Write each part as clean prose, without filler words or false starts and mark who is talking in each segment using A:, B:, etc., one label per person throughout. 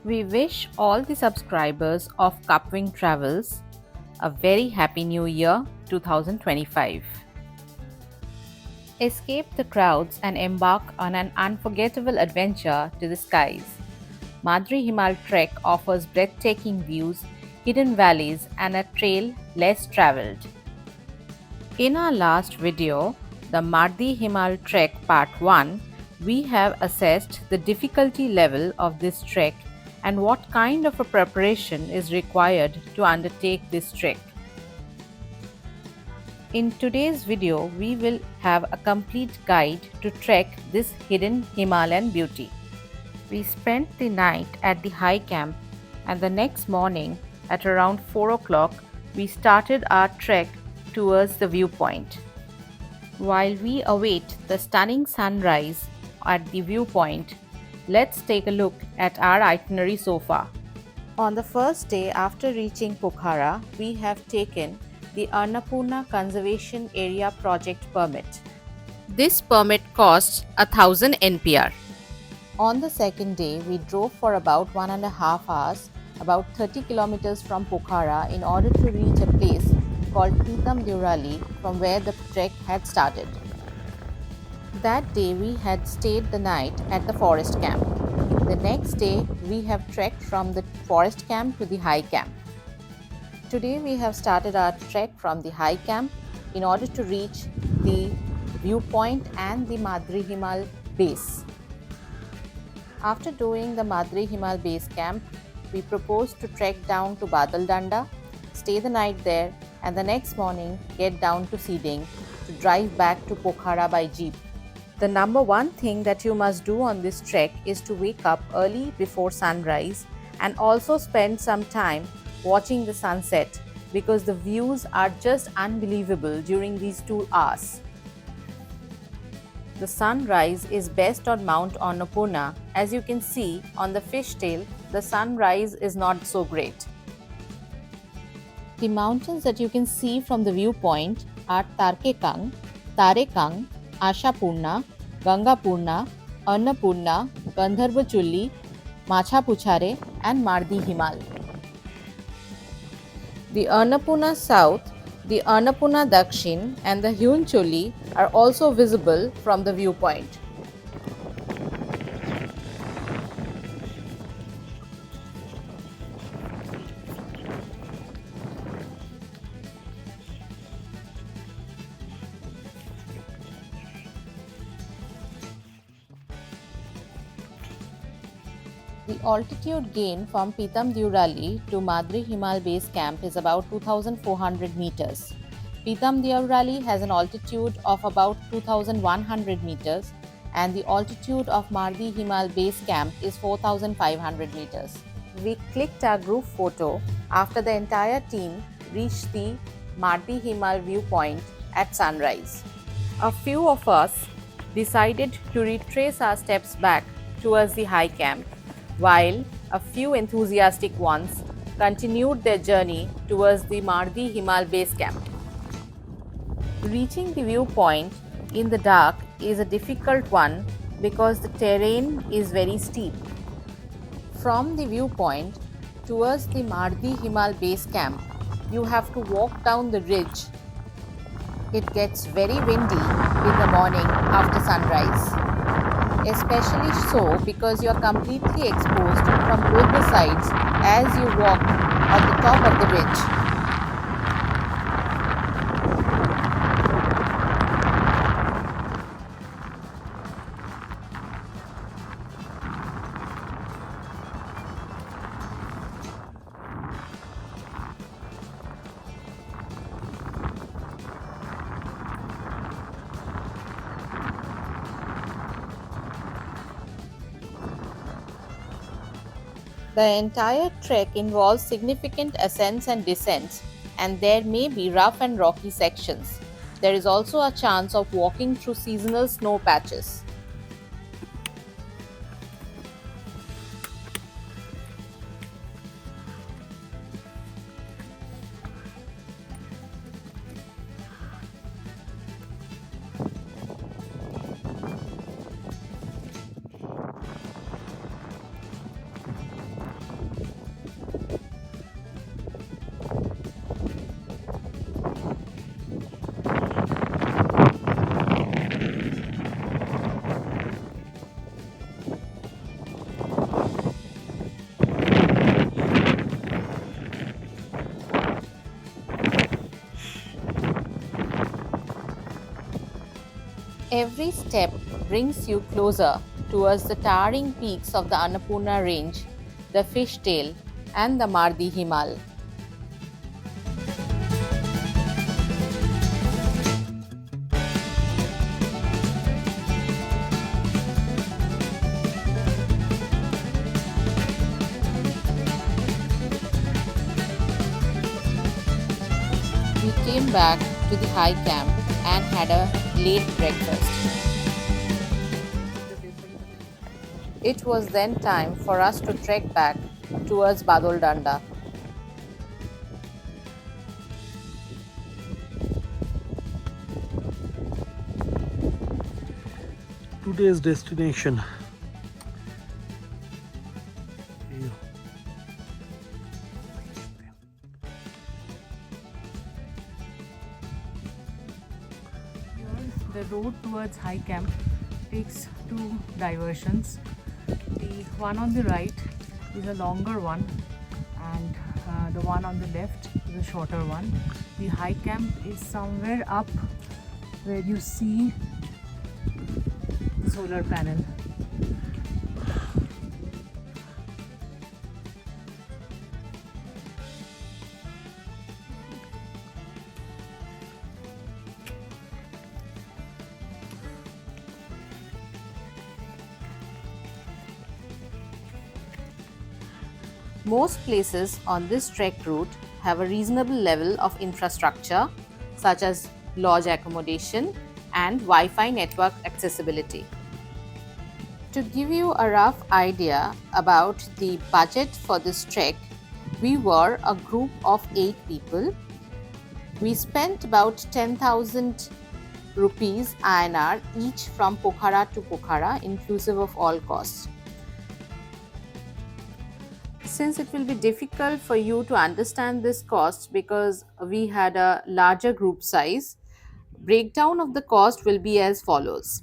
A: We wish all the subscribers of Cupwing Travels a very happy new year 2025. Escape the crowds and embark on an unforgettable adventure to the skies. Mardi Himal Trek offers breathtaking views, hidden valleys, and a trail less traveled. In our last video, the Mardi Himal Trek Part 1, we have assessed the difficulty level of this trek and what kind of a preparation is required to undertake this trek. In today's video, we will have a complete guide to trek this hidden Himalayan beauty. We spent the night at the high camp and the next morning at around 4 o'clock we started our trek towards the viewpoint. While we await the stunning sunrise at the viewpoint, let's take a look at our itinerary so far. On the first day after reaching Pokhara, we have taken the Annapurna Conservation Area Project permit. This permit costs 1000 NPR. On the second day, we drove for about 1.5 hours, about 30 kilometers from Pokhara in order to reach a place called Pitam Deurali from where the trek had started. That day we had stayed the night at the forest camp. The next day we have trekked from the forest camp to the high camp. Today we have started our trek from the high camp in order to reach the viewpoint and the Mardi Himal base. After doing the Mardi Himal base camp, we propose to trek down to Badal Danda, stay the night there, and the next morning get down to Seeding to drive back to Pokhara by jeep. The number one thing that you must do on this trek is to wake up early before sunrise and also spend some time watching the sunset because the views are just unbelievable during these 2 hours. The sunrise is best on Mount Annapurna. As you can see on the fishtail, the sunrise is not so great. The mountains that you can see from the viewpoint are Tarkekang, Tarekang, Ashapurna, Gangapurna, Annapurna, Gandharvachuli, Machapuchare and Mardi Himal. The Annapurna South, the Annapurna Dakshin and the Hiunchuli are also visible from the viewpoint. The altitude gain from Pitam Deurali to Mardi Himal Base Camp is about 2400 meters. Pitam Deurali has an altitude of about 2100 meters and the altitude of Mardi Himal Base Camp is 4500 meters. We clicked our group photo after the entire team reached the Mardi Himal viewpoint at sunrise. A few of us decided to retrace our steps back towards the high camp, while a few enthusiastic ones continued their journey towards the Mardi Himal base camp. Reaching the viewpoint in the dark is a difficult one because the terrain is very steep. From the viewpoint towards the Mardi Himal base camp, you have to walk down the ridge. It gets very windy in the morning after sunrise. Especially so because you are completely exposed from both the sides as you walk on the top of the ridge. The entire trek involves significant ascents and descents, and there may be rough and rocky sections. There is also a chance of walking through seasonal snow patches. Every step brings you closer towards the towering peaks of the Annapurna range, the fishtail, and the Mardi Himal. We came back to the high camp and had a late breakfast. It was then time for us to trek back towards Badal Danda.
B: Today's destination.
C: The road towards high camp takes two diversions. The one on the right is a longer one, and the one on the left is a shorter one. The high camp is somewhere up where you see the solar panel.
A: Most places on this trek route have a reasonable level of infrastructure such as lodge accommodation and Wi-Fi network accessibility. To give you a rough idea about the budget for this trek, we were a group of 8 people. We spent about 10,000 rupees INR each from Pokhara to Pokhara, inclusive of all costs. Since it will be difficult for you to understand this cost because we had a larger group size, breakdown of the cost will be as follows.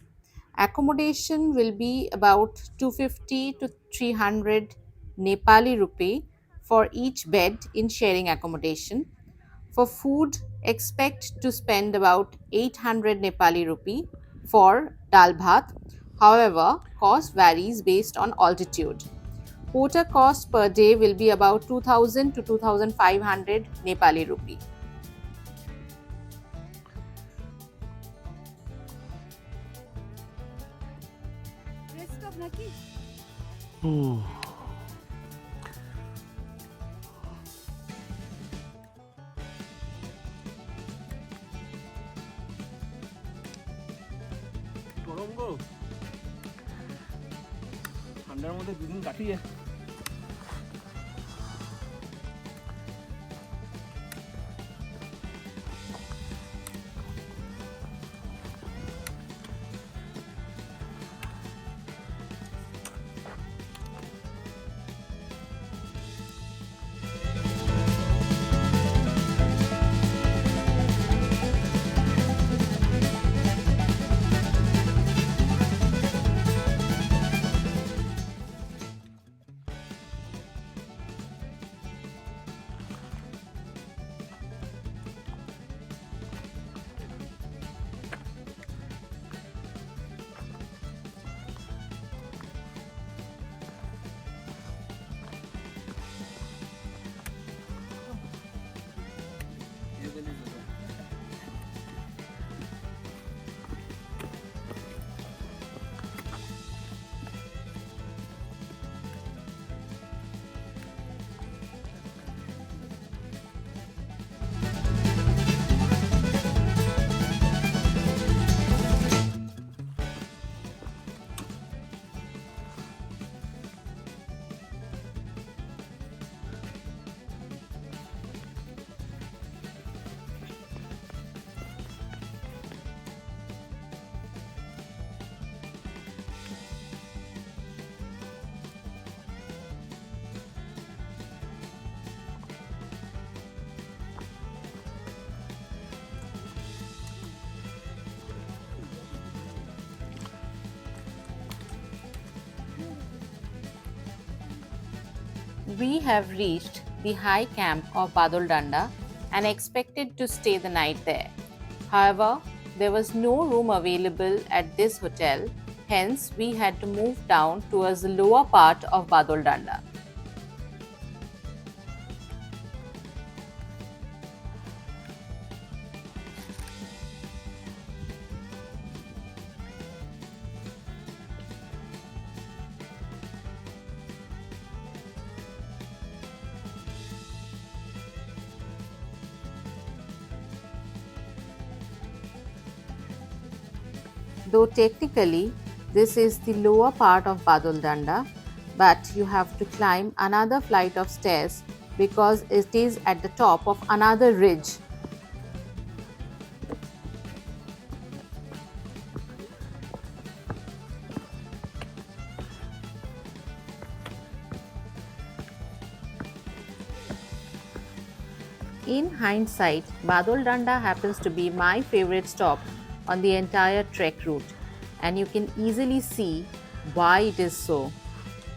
A: Accommodation will be about 250 to 300 Nepali rupee for each bed in sharing accommodation. For food, expect to spend about 800 Nepali rupee for dal bhat. However, cost varies based on altitude. Porter cost per day will be about 2000 to 2500 Nepali rupee.
B: ঠান্ডার মধ্যে দুদিন কাটিয়ে
A: We have reached the high camp of Badal Danda and expected to stay the night there. However, there was no room available at this hotel, hence we had to move down towards the lower part of Badal Danda. Though technically this is the lower part of Badal Danda, but you have to climb another flight of stairs because it is at the top of another ridge. In hindsight, Badal Danda happens to be my favorite stop on the entire trek route, and you can easily see why it is so.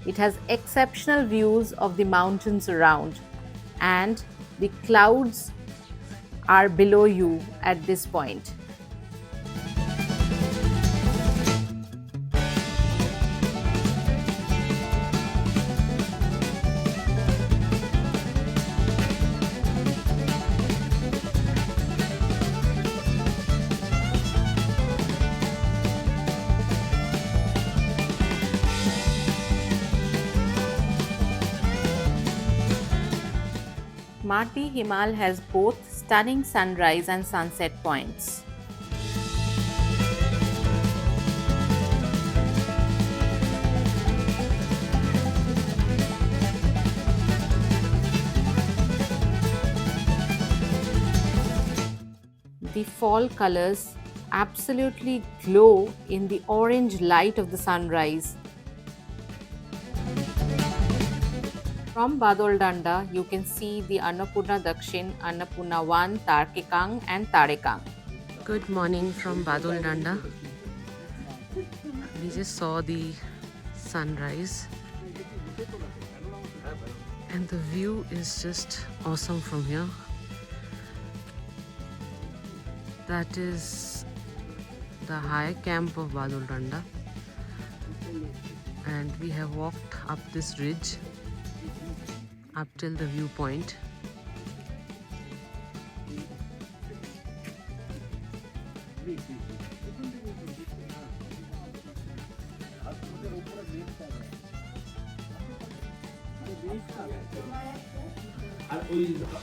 A: It has exceptional views of the mountains around, and the clouds are below you at this point. Mardi Himal has both stunning sunrise and sunset points. The fall colors absolutely glow in the orange light of the sunrise. From Badal Danda, you can see the Annapurna Dakshin, Annapurna 1, Tarkekang and Tarekang. Good morning from Badal Danda. We just saw the sunrise and the view is just awesome from here. That is the high camp of Badal Danda, and we have walked up this ridge up till the viewpoint.
B: আর ওই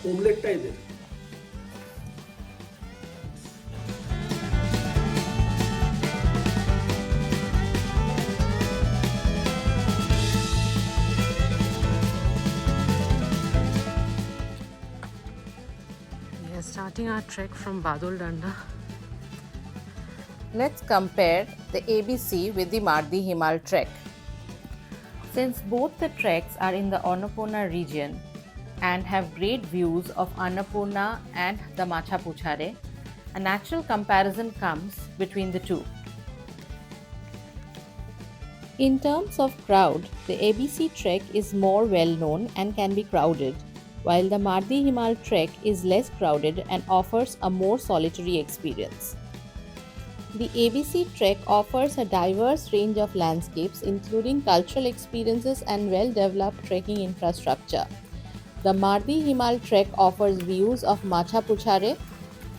B: ওমলেটটাই দে।
A: Starting our trek from Badal Danda. Let's compare the ABC with the Mardi Himal Trek. Since both the treks are in the Annapurna region and have great views of Annapurna and the Machapuchare, a natural comparison comes between the two. In terms of crowd, the ABC Trek is more well known and can be crowded, while the Mardi Himal Trek is less crowded and offers a more solitary experience. The ABC Trek offers a diverse range of landscapes, including cultural experiences and well-developed trekking infrastructure. The Mardi Himal Trek offers views of Machapuchare,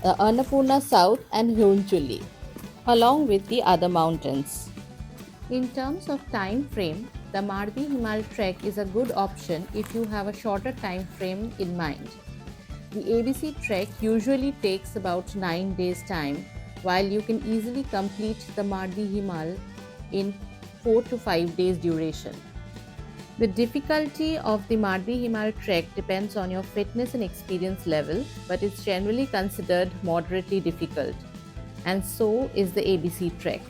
A: the Annapurna South and Hiunchuli, along with the other mountains. In terms of time frame, the Mardi Himal Trek is a good option if you have a shorter time frame in mind. The ABC Trek usually takes about 9 days time, while you can easily complete the Mardi Himal in 4 to 5 days duration. The difficulty of the Mardi Himal Trek depends on your fitness and experience level, but it's generally considered moderately difficult. And so is the ABC Trek.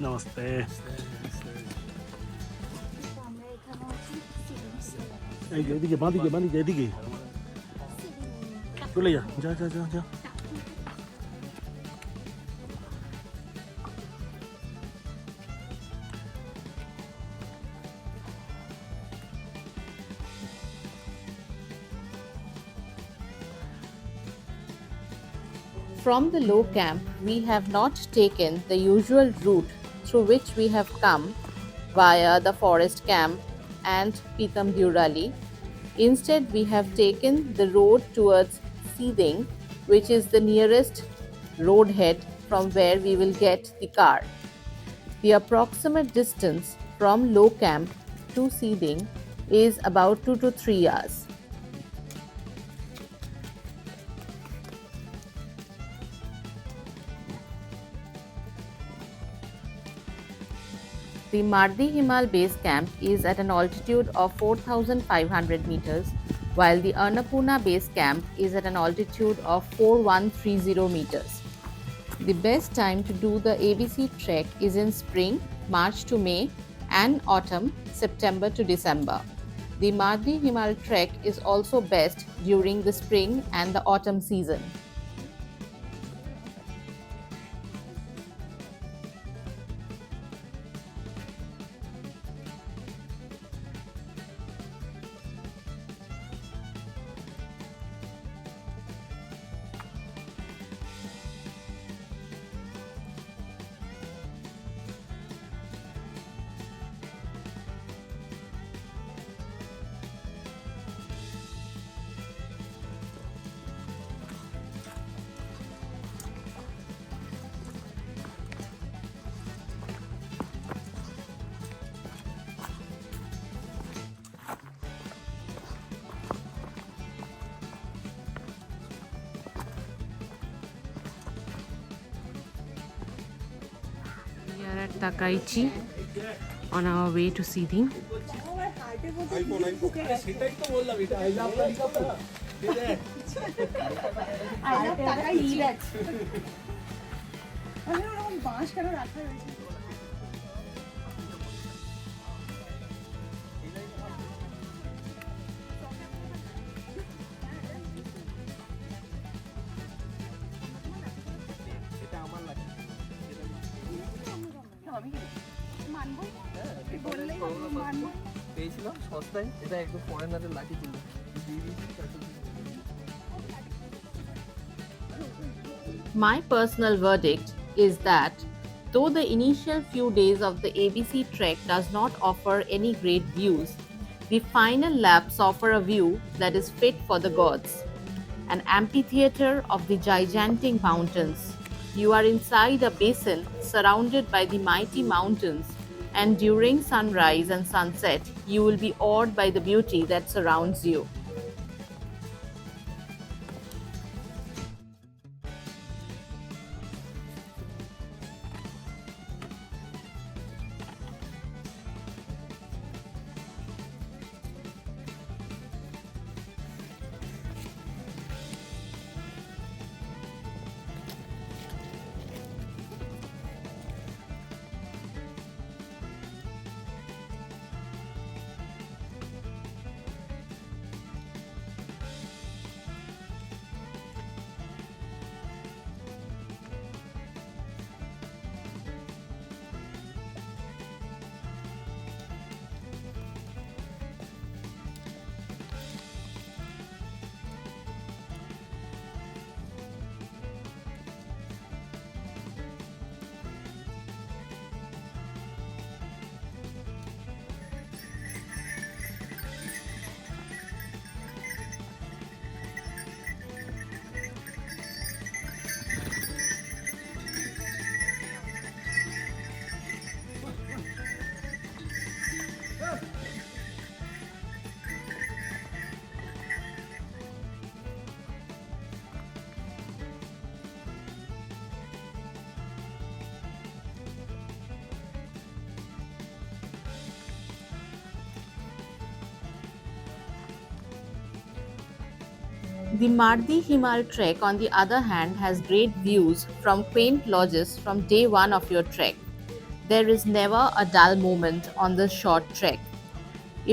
B: Namaste. এই যে এদিকে বাঁদিকে বাঁদিকে এদিকে চলে যা যা যা যা যা।
A: From the low camp, we have not taken the usual route through which we have come via the forest camp and Pitam Durali. Instead, we have taken the road towards Seething, which is the nearest roadhead from where we will get the car. The approximate distance from low camp to Seething is about 2 to 3 hours. The Mardi Himal base camp is at an altitude of 4,500 meters, while the Annapurna base camp is at an altitude of 4,130 meters. The best time to do the ABC trek is in spring, March to May, and autumn, September to December. The Mardi Himal Trek is also best during the spring and the autumn season. We are at Takaichi on our way to Seething.
D: পেয়েছিলাম সস্তায়, এটা একদম ফরেনারের লাঠি ছিল, দিয়ে দিয়েছি 400।
A: My personal verdict is that though the initial few days of the ABC trek does not offer any great views, the final laps offer a view that is fit for the gods. An amphitheater of the gigantic mountains. You are inside a basin surrounded by the mighty mountains, and during sunrise and sunset, you will be awed by the beauty that surrounds you. The Mardi Himal Trek, on the other hand, has great views from quaint lodges from day one of your trek. There is never a dull moment on this short trek.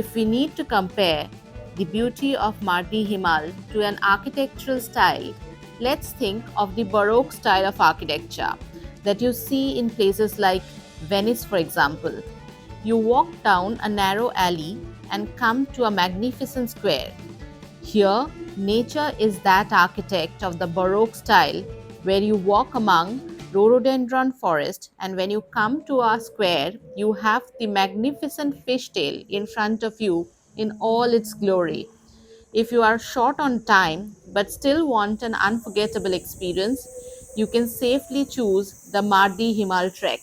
A: If we need to compare the beauty of Mardi Himal to an architectural style, let's think of the Baroque style of architecture that you see in places like Venice, for example. You walk down a narrow alley and come to a magnificent square. Here, nature is that architect of the Baroque style, where you walk among rhododendron forest, and when you come to our square, you have the magnificent fishtail in front of you in all its glory. If you are short on time but still want an unforgettable experience, you can safely choose the Mardi Himal Trek.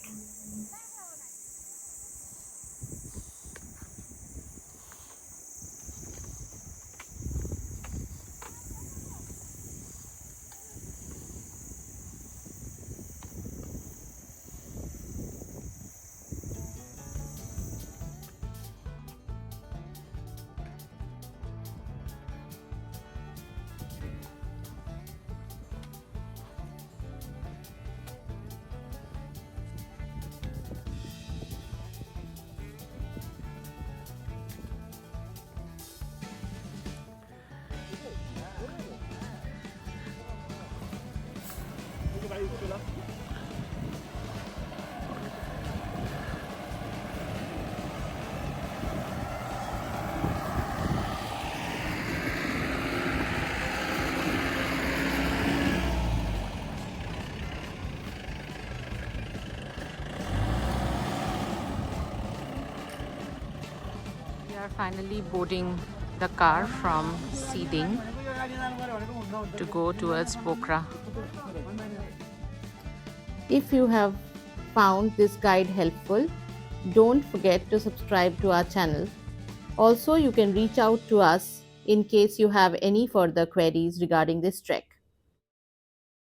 A: We are finally boarding the car from Seeding to go towards Pokhara. If you have found this guide helpful, don't forget to subscribe to our channel. Also, you can reach out to us in case you have any further queries regarding this trek.